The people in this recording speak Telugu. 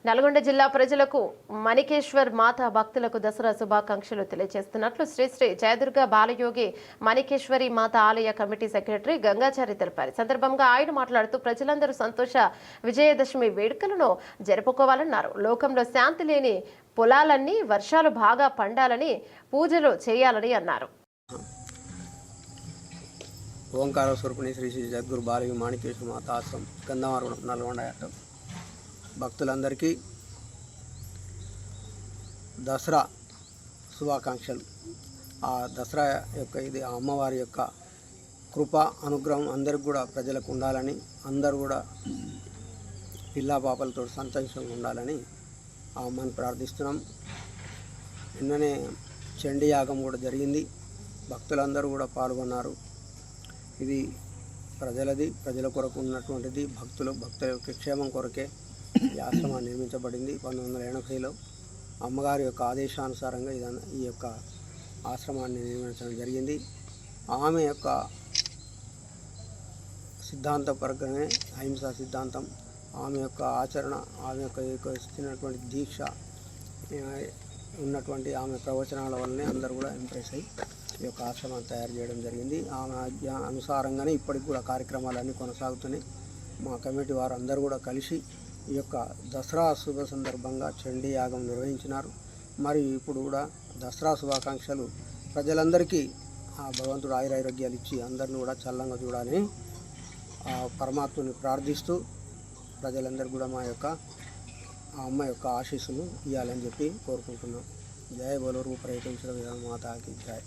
నల్గొండ జిల్లా ప్రజలకు మణికేశ్వర్ మాత భక్తులకు దసరా శుభాకాంక్షలు తెలియజేస్తున్నట్లు శ్రీ శ్రీ జయదుర్గ బాలయోగి మణికేశ్వరి మాత ఆలయ కమిటీ సెక్రటరీ గంగాచారి తెలిపారు. సందర్భంగా ఆయన మాట్లాడుతూ ప్రజలందరూ సంతోష విజయదశమి వేడుకలను జరుపుకోవాలన్నారు. లోకంలో శాంతి లేని పొలాలన్నీ వర్షాలు బాగా పండాలని పూజలు చేయాలని అన్నారు. ఓంకార స్వరూపిణి శ్రీ శ్రీ జగద్గురు బాలయోగి మాణికేశ్వర మాత ఆశ్రమం గంధమార్గం నల్గొండ భక్తులందరికీ దసరా శుభాకాంక్షలు. ఆ దసరా యొక్క ఇది ఆ అమ్మవారి యొక్క కృప అనుగ్రహం అందరికి కూడా ప్రజలకు ఉండాలని, అందరూ కూడా పిల్లా పాపలతో సంతోషంగా ఉండాలని ఆ అమ్మని ప్రార్థిస్తున్నాం. నిన్ననే చండీ యాగం కూడా జరిగింది. భక్తులందరూ కూడా పాల్గొన్నారు. ఇది ప్రజల కొరకు ఉన్నటువంటిది. భక్తుల యొక్క క్షేమం కొరకే ఈ ఆశ్రమం నిర్మించబడింది. 1980లో అమ్మగారి యొక్క ఆదేశానుసారంగా ఈ యొక్క ఆశ్రమాన్ని నిర్మించడం జరిగింది. ఆమె యొక్క సిద్ధాంత ప్రకారమే అహింసా సిద్ధాంతం, ఆమె యొక్క ఆచరణ, ఆమె యొక్క ఇస్తున్నటువంటి దీక్ష ఉన్నటువంటి ఆమె ప్రవచనాల వల్లనే అందరూ కూడా ఇంప్రెస్ అయ్యి ఈ యొక్క ఆశ్రమాన్ని తయారు చేయడం జరిగింది. ఆమె అనుసారంగానే ఇప్పటికి కూడా కార్యక్రమాలన్నీ కొనసాగుతున్నాయి. మా కమిటీ వారు అందరూ కూడా కలిసి ఈ యొక్క దసరా శుభ సందర్భంగా చండీ యాగం నిర్వహించినారు. మరియు ఇప్పుడు కూడా దసరా శుభాకాంక్షలు ప్రజలందరికీ ఆ భగవంతుడు ఆయురారోగ్యాలు ఇచ్చి అందరిని కూడా చల్లంగా చూడాలని ఆ పరమాత్మని ప్రార్థిస్తూ ప్రజలందరూ కూడా మా యొక్క ఆ అమ్మ యొక్క ఆశీస్సులు ఇవ్వాలని చెప్పి కోరుకుంటున్నాం. జయ బోలో రూపరేఖ మాతాకి జయ.